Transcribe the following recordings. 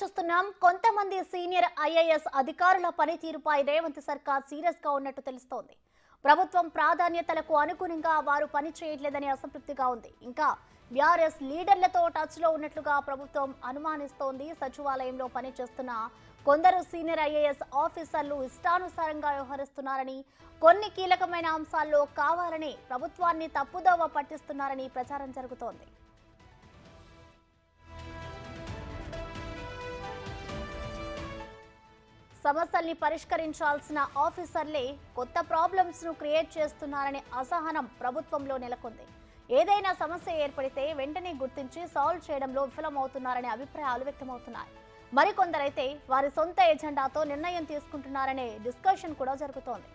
వీక్షిస్తున్నాం. కొంతమంది senior IAS అధికారుల పనితీరుపై రేవంత్ సర్కార్ సీరియస్ గా ఉన్నట్టు తెలుస్తోంది. ప్రభుత్వం ప్రాధాన్యతలకు అనుగుణంగా వారు పని చేయట్లేదని అసంతృప్తిగా ఉంది. ఇంకా బీఆర్ఎస్ లీడర్లతో టచ్ లో ఉన్నట్లుగా ప్రభుత్వం అనుమానిస్తోంది. సచివాలయంలో పనిచేస్తున్న కొందరు సీనియర్ ఐఏఎస్ ఆఫీసర్లు ఇష్టానుసారంగా వ్యవహరిస్తున్నారని, కొన్ని కీలకమైన అంశాల్లో కావాలని ప్రభుత్వాన్ని తప్పుదోవ పట్టిస్తున్నారని ప్రచారం జరుగుతోంది. సమస్యల్ని పరిష్కరించాల్సిన ఆఫీసర్లే కొత్త ప్రాబ్లమ్స్ ను క్రియేట్ చేస్తున్నారనే అసహనం ప్రభుత్వంలో నెలకొంది. ఏదైనా సమస్య ఏర్పడితే వెంటనే గుర్తించి సాల్వ్ చేయడంలో విఫలమవుతున్నారనే అభిప్రాయాలు వ్యక్తమవుతున్నాయి. మరికొందరైతే వారి సొంత ఎజెండాతో నిర్ణయం తీసుకుంటున్నారనే డిస్కషన్ కూడా జరుగుతోంది.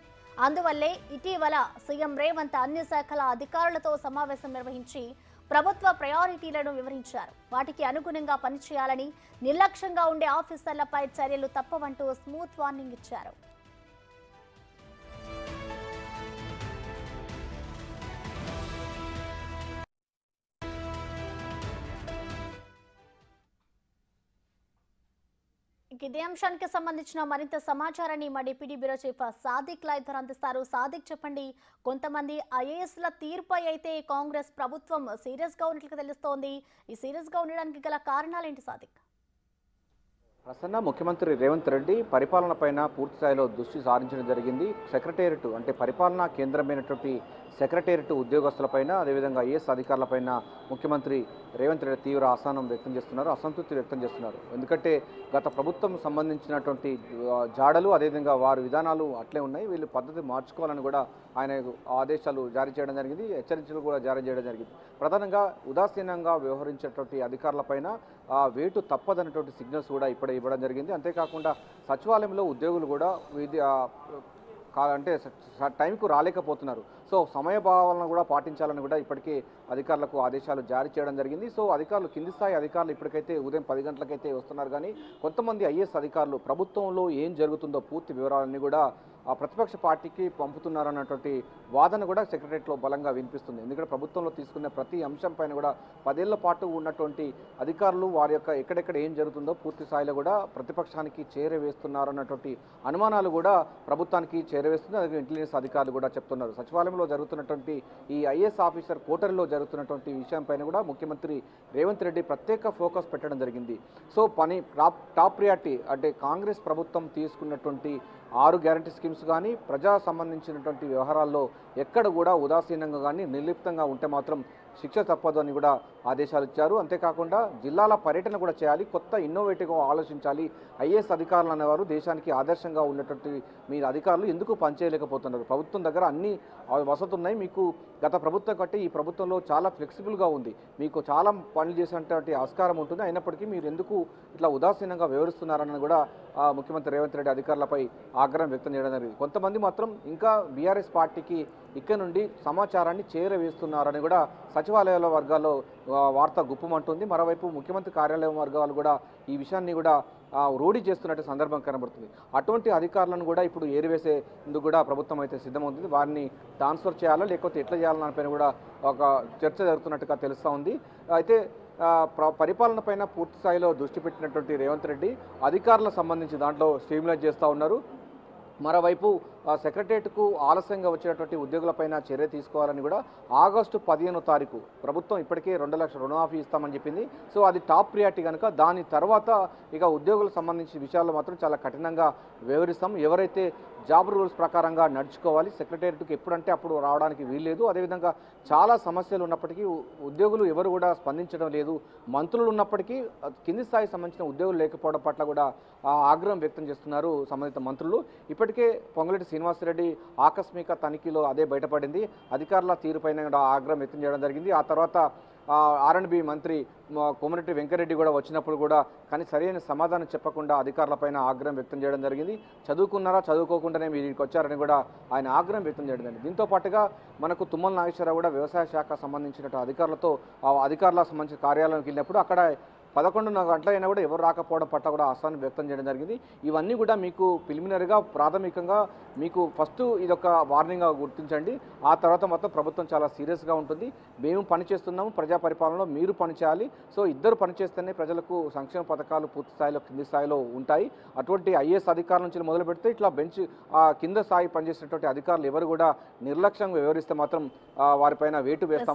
అందువల్లే ఇటీవల సీఎం రేవంత్ అన్ని శాఖల అధికారులతో సమావేశం నిర్వహించి ప్రభుత్వ ప్రయారిటీలను వివరించారు. వాటికి అనుగుణంగా పనిచేయాలని, నిర్లక్ష్యంగా ఉండే ఆఫీసర్లపై చర్యలు తప్పవంటూ స్మూత్ వార్నింగ్ ఇచ్చారు. ఇదే అంశానికి సంబంధించిన మరింత సమాచారాన్ని మా deputy bureau chief Sadiq live అందిస్తారు. సాదిక్, చెప్పండి. కొంతమంది ఐఏఎస్ల తీర్పై అయితే కాంగ్రెస్ ప్రభుత్వం సీరియస్ గా ఉన్నట్లు తెలుస్తోంది. ఈ సీరియస్ గా ఉండడానికి గల కారణాలు ఏంటి సాదిక్? ప్రసన్న, ముఖ్యమంత్రి రేవంత్ రెడ్డి పరిపాలన పైన పూర్తి స్థాయిలో దృష్టి సారించడం జరిగింది. సెక్రటేరియట్ అంటే పరిపాలనా కేంద్రమైనటువంటి సెక్రటేరియట్ ఉద్యోగస్తులపైన, అదేవిధంగా ఐఏఎస్ అధికారులపైన ముఖ్యమంత్రి రేవంత్ రెడ్డి తీవ్ర అసహనం వ్యక్తం చేస్తున్నారు, అసంతృప్తి వ్యక్తం చేస్తున్నారు. ఎందుకంటే గత ప్రభుత్వం సంబంధించినటువంటి జాడలు, అదేవిధంగా వారి విధానాలు అట్లే ఉన్నాయి. వీళ్ళు పద్ధతి మార్చుకోవాలని కూడా ఆయన ఆదేశాలు జారీ చేయడం జరిగింది, హెచ్చరికలు కూడా జారీ చేయడం జరిగింది. ప్రధానంగా ఉదాసీనంగా వ్యవహరించేటువంటి అధికారులపైన వేటు తప్పదన్నటువంటి సిగ్నల్స్ కూడా ఇప్పుడే ఇవ్వడం జరిగింది. అంతేకాకుండా సచివాలయంలో ఉద్యోగులు కూడా అంటే టైంకు రాలేకపోతున్నారు. సో సమయభావాలను కూడా పాటించాలని కూడా ఇప్పటికే అధికారులకు ఆదేశాలు జారీ చేయడం జరిగింది. సో అధికారులు, కింది స్థాయి అధికారులు ఇప్పటికైతే ఉదయం 10 గంటలకైతే వస్తున్నారు. కానీ కొంతమంది ఐఏఎస్ అధికారులు ప్రభుత్వంలో ఏం జరుగుతుందో పూర్తి వివరాలన్నీ కూడా ఆ ప్రతిపక్ష పార్టీకి పంపుతున్నారన్నటువంటి వాదన కూడా సెక్రటరియట్లో బలంగా వినిపిస్తుంది. ఎందుకంటే ప్రభుత్వంలో తీసుకున్న ప్రతి అంశం పైన కూడా 10 ఏళ్ల పాటు ఉన్నటువంటి అధికారులు వారి యొక్క ఎక్కడెక్కడ ఏం జరుగుతుందో పూర్తి స్థాయిలో కూడా ప్రతిపక్షానికి చేరవేస్తున్నారన్నటువంటి అనుమానాలు కూడా ప్రభుత్వానికి చేరవేస్తుంది. అలాగే ఇంటెలిజెన్స్ అధికారులు కూడా చెప్తున్నారు. సచివాలయంలో జరుగుతున్నటువంటి ఈ ఐఏఎస్ ఆఫీసర్ కోటరీలో జరుగుతున్నటువంటి విషయం పైన కూడా ముఖ్యమంత్రి రేవంత్ రెడ్డి ప్రత్యేక ఫోకస్ పెట్టడం జరిగింది. సో టాప్ ప్రియారిటీ అంటే కాంగ్రెస్ ప్రభుత్వం తీసుకున్నటువంటి 6 గ్యారంటీ స్కీమ్స్ కానీ, ప్రజా సంబంధించినటువంటి వ్యవహారాల్లో ఎక్కడ కూడా ఉదాసీనంగా కానీ నిర్లిప్తంగా ఉంటే మాత్రం శిక్ష తప్పదు అని కూడా ఆదేశాలు ఇచ్చారు. అంతేకాకుండా జిల్లాల పర్యటన కూడా చేయాలి, కొత్త ఇన్నోవేటివ్గా ఆలోచించాలి. ఐఏఎస్ అధికారులు అనేవారు దేశానికి ఆదర్శంగా ఉన్నటువంటి మీ అధికారులు ఎందుకు పనిచేయలేకపోతున్నారు? ప్రభుత్వం దగ్గర అన్ని వసతులు ఉన్నాయి, మీకు గత ప్రభుత్వం కంటే ఈ ప్రభుత్వంలో చాలా ఫ్లెక్సిబుల్గా ఉంది, మీకు చాలా పనులు చేసేటువంటి ఆస్కారం ఉంటుంది. అయినప్పటికీ మీరు ఎందుకు ఇట్లా ఉదాసీనంగా వ్యవహరిస్తున్నారని కూడా ముఖ్యమంత్రి రేవంత్ రెడ్డి అధికారులపై ఆగ్రహం వ్యక్తం చేయడం జరిగింది. కొంతమంది మాత్రం ఇంకా బీఆర్ఎస్ పార్టీకి ఇక్కడ నుండి సమాచారాన్ని చేరవేస్తున్నారని కూడా సచివాలయాల వర్గాల్లో వార్త గుప్పమంటుంది. మరోవైపు ముఖ్యమంత్రి కార్యాలయం వర్గాలు కూడా ఈ విషయాన్ని కూడా రూఢి చేస్తున్నట్టు సందర్భం కనబడుతుంది. అటువంటి అధికారులను కూడా ఇప్పుడు ఏరివేసేందుకు కూడా ప్రభుత్వం అయితే సిద్ధమవుతుంది. వారిని ట్రాన్స్ఫర్ చేయాలా లేకపోతే ఎట్లా చేయాలన్న పైన కూడా ఒక చర్చ జరుగుతున్నట్టుగా తెలుస్తూ ఉంది. అయితే పరిపాలన పైన పూర్తి స్థాయిలో దృష్టి పెట్టినటువంటి రేవంత్ రెడ్డి అధికారులకు సంబంధించి దాంట్లో స్ట్రీమ్లైన్ చేస్తూ ఉన్నారు. మరోవైపు సెక్రటరియట్కు ఆలస్యంగా వచ్చేటువంటి ఉద్యోగులపైన చర్య తీసుకోవాలని కూడా ఆగస్టు 15వ తారీఖు ప్రభుత్వం ఇప్పటికే 2 లక్షల రుణమాఫీ ఇస్తామని చెప్పింది. సో అది టాప్ ప్రియారిటీ కనుక దాని తర్వాత ఇక ఉద్యోగులకు సంబంధించిన విషయాల్లో మాత్రం చాలా కఠినంగా వివరిస్తాం. ఎవరైతే జాబ్ రూల్స్ ప్రకారంగా నడుచుకోవాలి, సెక్రటరియట్కి ఎప్పుడంటే అప్పుడు రావడానికి వీల్లేదు. అదేవిధంగా చాలా సమస్యలు ఉన్నప్పటికీ ఉద్యోగులు ఎవరు కూడా స్పందించడం లేదు. మంత్రులు ఉన్నప్పటికీ కింది స్థాయికి సంబంధించిన ఉద్యోగులు లేకపోవడం పట్ల కూడా ఆగ్రహం వ్యక్తం చేస్తున్నారు సంబంధిత మంత్రులు. ఇప్పటికే పొంగులేటి శ్రీనివాసరెడ్డి ఆకస్మిక తనిఖీలో అదే బయటపడింది. అధికారుల తీరుపైన కూడా ఆగ్రహం వ్యక్తం చేయడం జరిగింది. ఆ తర్వాత R&B మంత్రి కోమటిరెడ్డి వెంకరెడ్డి కూడా వచ్చినప్పుడు కూడా కానీ సరైన సమాధానం చెప్పకుండా అధికారులపైన ఆగ్రహం వ్యక్తం చేయడం జరిగింది. చదువుకున్నారా, చదువుకోకుండానే మీరు ఇక్కడికి వచ్చారని కూడా ఆయన ఆగ్రహం వ్యక్తం చేయడం జరిగింది. దీంతో పాటుగా మనకు తుమ్మల నాగేశ్వరరావు కూడా వ్యవసాయ శాఖ సంబంధించిన అధికారులకు సంబంధించిన కార్యాలయానికి వెళ్ళినప్పుడు అక్కడ 11 గంటల అయినా కూడా ఎవరు రాకపోవడం పట్ల కూడా అసహనం వ్యక్తం చేయడం జరిగింది. ఇవన్నీ కూడా మీకు ప్రిలిమినరీగా ప్రాథమికంగా మీకు ఫస్ట్ ఇదొక వార్నింగ్గా గుర్తించండి. ఆ తర్వాత మొత్తం ప్రభుత్వం చాలా సీరియస్గా ఉంటుంది. మేము పనిచేస్తున్నాము, ప్రజా పరిపాలనలో మీరు పనిచేయాలి. సో ఇద్దరు పనిచేస్తేనే ప్రజలకు సంక్షేమ పథకాలు పూర్తి స్థాయిలో కింది స్థాయిలో ఉంటాయి. అటువంటి ఐఏఎస్ అధికారుల నుంచి మొదలు పెడితే ఇట్లా బెంచ్ కింద స్థాయి పనిచేసినటువంటి అధికారులు ఎవరు కూడా నిర్లక్ష్యంగా వ్యవహరిస్తే మాత్రం వారిపైన వేటు వేస్తాం.